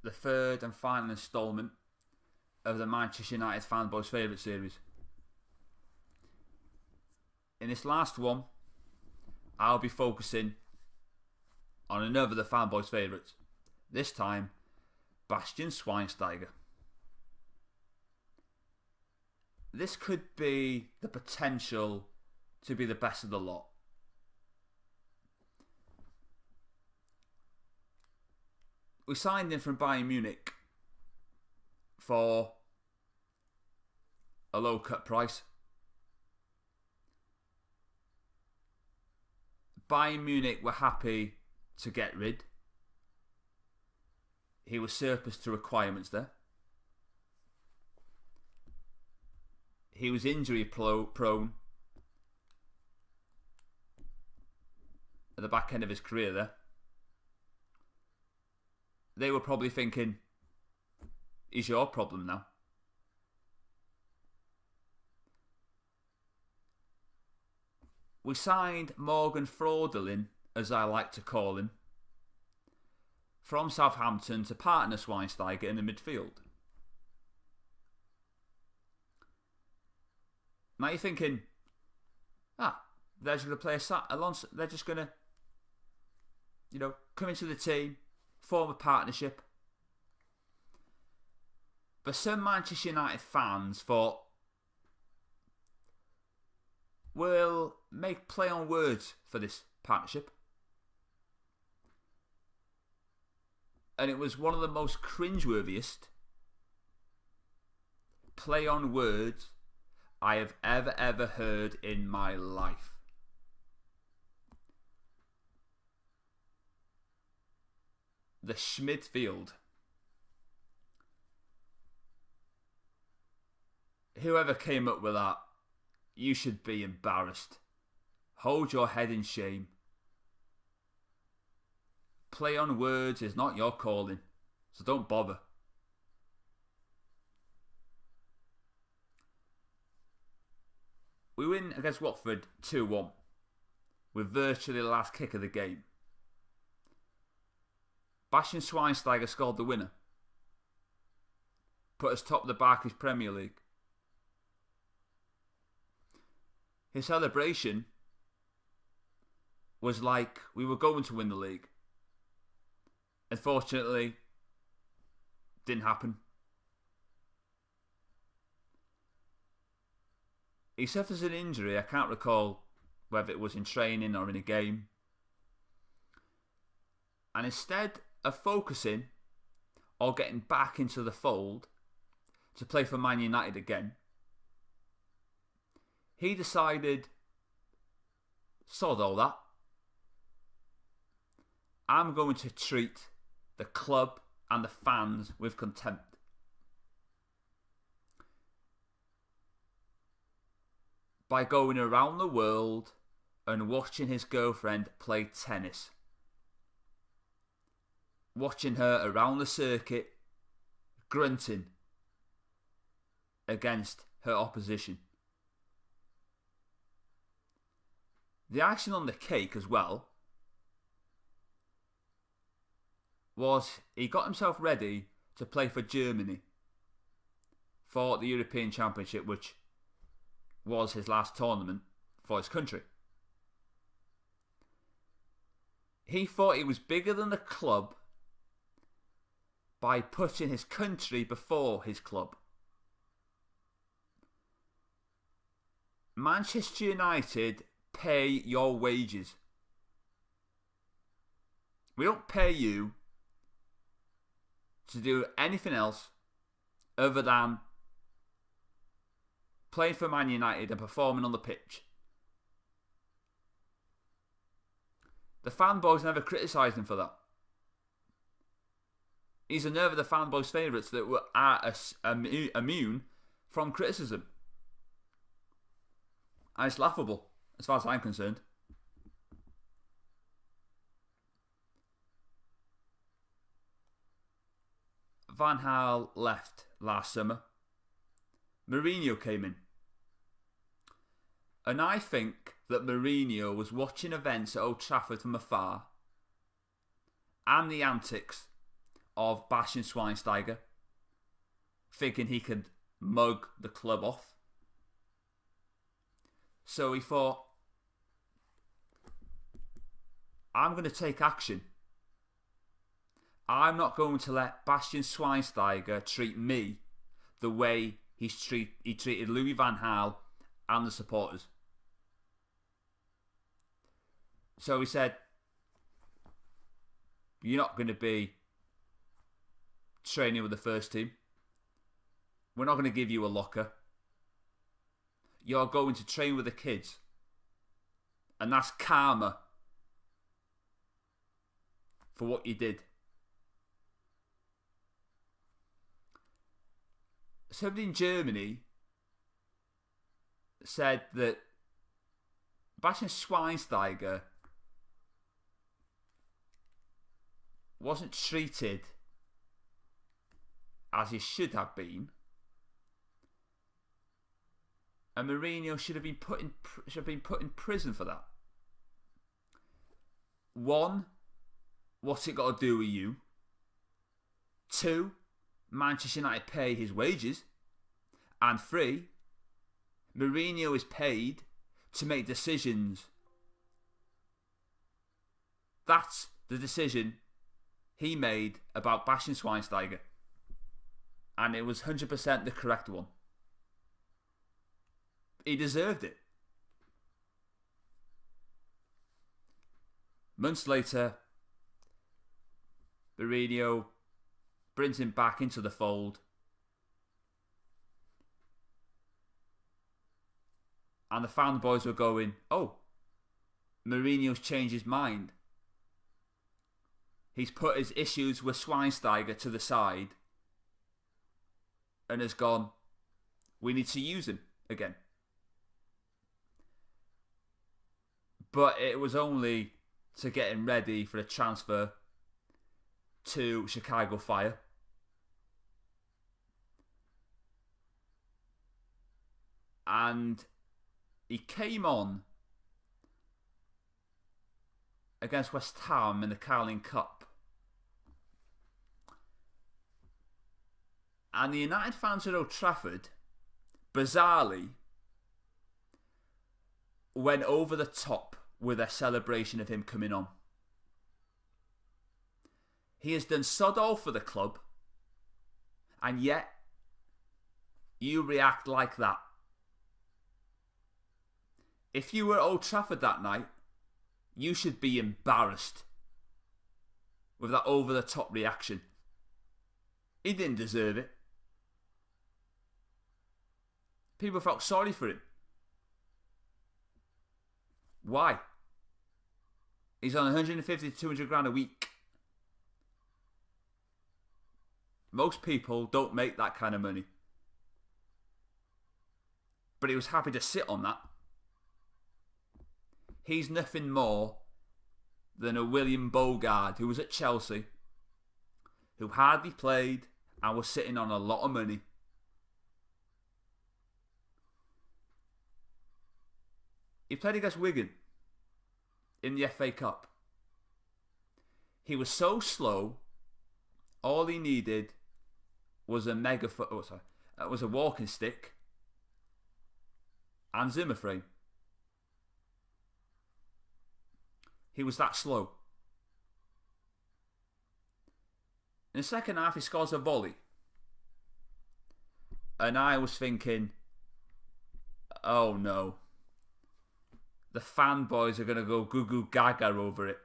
the third and final instalment of the Manchester United Fanboys Favourite series. In this last one, I'll be focusing on another of the Fanboys favourites. This time, Bastian Schweinsteiger. This could be the potential to be the best of the lot. We signed him from Bayern Munich for a low cut price. Bayern Munich were happy to get rid. He was surplus to requirements there. He was injury prone at the back end of his career there. They were probably thinking, he's your problem now. We signed Morgan Fraudlin, as I like to call him, from Southampton to partner Schweinsteiger in the midfield. Now you're thinking, they're just going to play Alonso. They're just going to, come into the team, form a partnership. But some Manchester United fans thought, we'll make play on words for this partnership. And it was one of the most cringeworthiest play on words I have ever heard in my life. The Schmidfield. Whoever came up with that, you should be embarrassed. Hold your head in shame. Play on words is not your calling, so don't bother. We win against Watford 2-1 with virtually the last kick of the game. Bastian Schweinsteiger scored the winner. Put us top of the Barclays Premier League. His celebration was like we were going to win the league. Unfortunately, didn't happen. He suffers an injury. I can't recall whether it was in training or in a game. And instead of focusing or getting back into the fold to play for Man United again, he decided, sod all that. I'm going to treat the club and the fans with contempt. By going around the world and watching his girlfriend play tennis. Watching her around the circuit, grunting against her opposition. The icing on the cake as well was he got himself ready to play for Germany for the European Championship, which was his last tournament for his country. He thought he was bigger than the club by putting his country before his club. Manchester United pay your wages. We don't pay you to do anything else other than playing for Man United and performing on the pitch. The fanboys never criticised him for that. He's another of the fanboys' favourites that are immune from criticism. And it's laughable, as far as I'm concerned. Van Gaal left last summer. Mourinho came in. And I think that Mourinho was watching events at Old Trafford from afar and the antics of Bastian Schweinsteiger, thinking he could mug the club off. So he thought, I'm going to take action. I'm not going to let Bastian Schweinsteiger treat me the way he treated Louis van Gaal and the supporters. So he said, you're not going to be training with the first team. We're not going to give you a locker. You're going to train with the kids. And that's karma for what you did. Somebody in Germany said that Bastian Schweinsteiger wasn't treated as he should have been, and Mourinho should have been put in prison for that. One, what's it got to do with you? Two, Manchester United pay his wages. And three, Mourinho is paid to make decisions. That's the decision he made about Bastian Schweinsteiger. And it was 100% the correct one. He deserved it. Months later, Mourinho brings him back into the fold. And the fanboys were going, oh, Mourinho's changed his mind. He's put his issues with Schweinsteiger to the side and has gone, we need to use him again. But it was only to get him ready for a transfer to Chicago Fire. And he came on against West Ham in the Carling Cup. And the United fans at Old Trafford, bizarrely, went over the top with their celebration of him coming on. He has done sod all for the club, and yet you react like that. If you were at Old Trafford that night, you should be embarrassed with that over-the-top reaction. He didn't deserve it. People felt sorry for him. Why? He's on 150 to 200 grand a week. Most people don't make that kind of money. But he was happy to sit on that. He's nothing more than a William Bogard who was at Chelsea, who hardly played and was sitting on a lot of money. He played against Wigan in the FA Cup. He was so slow, all he needed was a walking stick and Zimmer frame. He was that slow. In the second half, he scores a volley. And I was thinking, oh no. The fanboys are going to go goo goo gaga over it.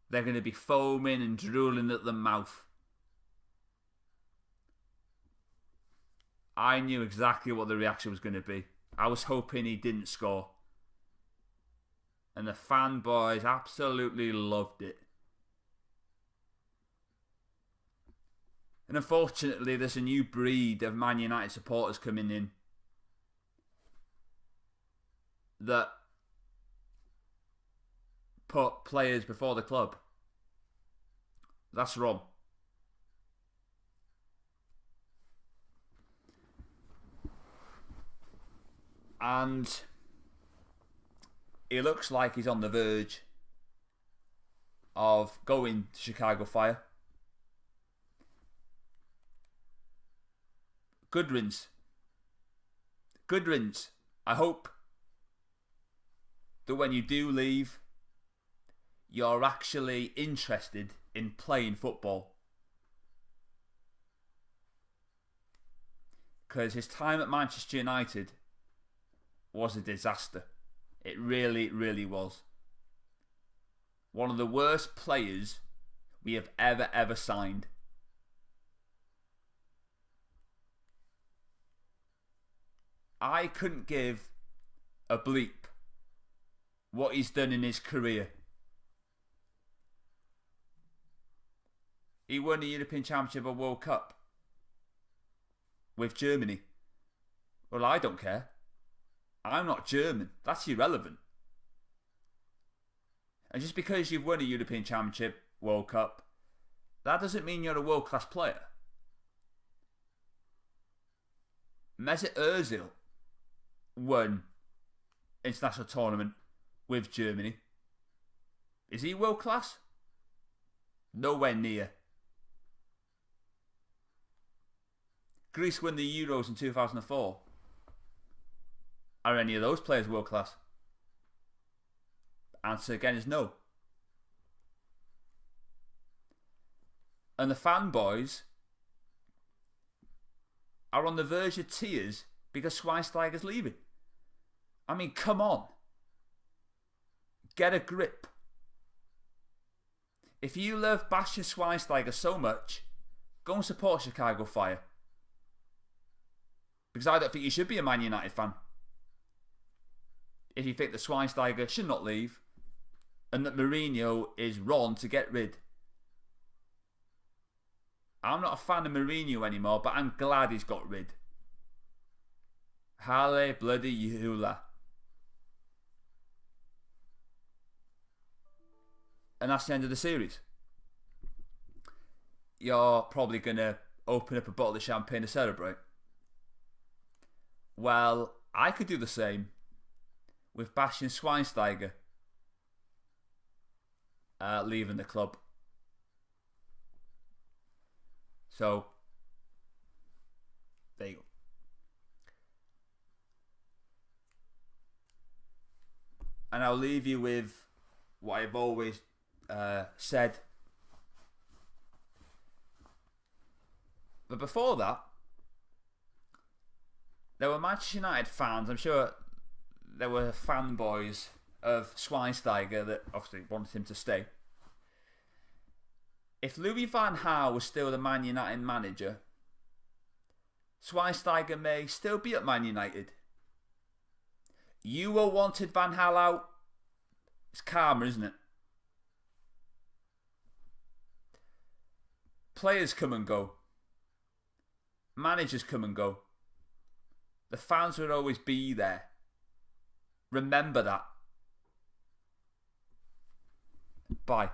They're going to be foaming and drooling at the mouth. I knew exactly what the reaction was going to be. I was hoping he didn't score. And the fanboys absolutely loved it. And unfortunately, there's a new breed of Man United supporters coming in that put players before the club. That's wrong. And it looks like he's on the verge of going to Chicago Fire. Good riddance. Good riddance. I hope that when you do leave, you're actually interested in playing football. Because his time at Manchester United was a disaster. It really, really was. One of the worst players we have ever signed. I couldn't give a bleep what he's done in his career. He won the European Championship and World Cup with Germany. Well, I don't care. I'm not German. That's irrelevant. And just because you've won a European Championship, World Cup, that doesn't mean you're a world-class player. Mesut Ozil won international tournament with Germany. Is he world-class? Nowhere near. Greece won the Euros in 2004. Are any of those players world-class? Answer again is no. And the fanboys are on the verge of tears because Schweinsteiger's leaving. I mean, come on. Get a grip. If you love Bastian Schweinsteiger so much, go and support Chicago Fire. Because I don't think you should be a Man United fan if you think that Schweinsteiger should not leave and that Mourinho is wrong to get rid. I'm not a fan of Mourinho anymore, but I'm glad he's got rid. Halle bloody hula. And that's the end of the series. You're probably going to open up a bottle of champagne to celebrate. Well, I could do the same with Bastian Schweinsteiger leaving the club. So, there you go. And I'll leave you with what I've always said. But before that, there were Manchester United fans, I'm sure there were fanboys of Schweinsteiger that obviously wanted him to stay. If Louis van Gaal was still the Man United manager, Schweinsteiger may still be at Man United. You all wanted Van Gaal out. It's karma, isn't it? Players come and go. Managers come and go. The fans will always be there. Remember that. Bye.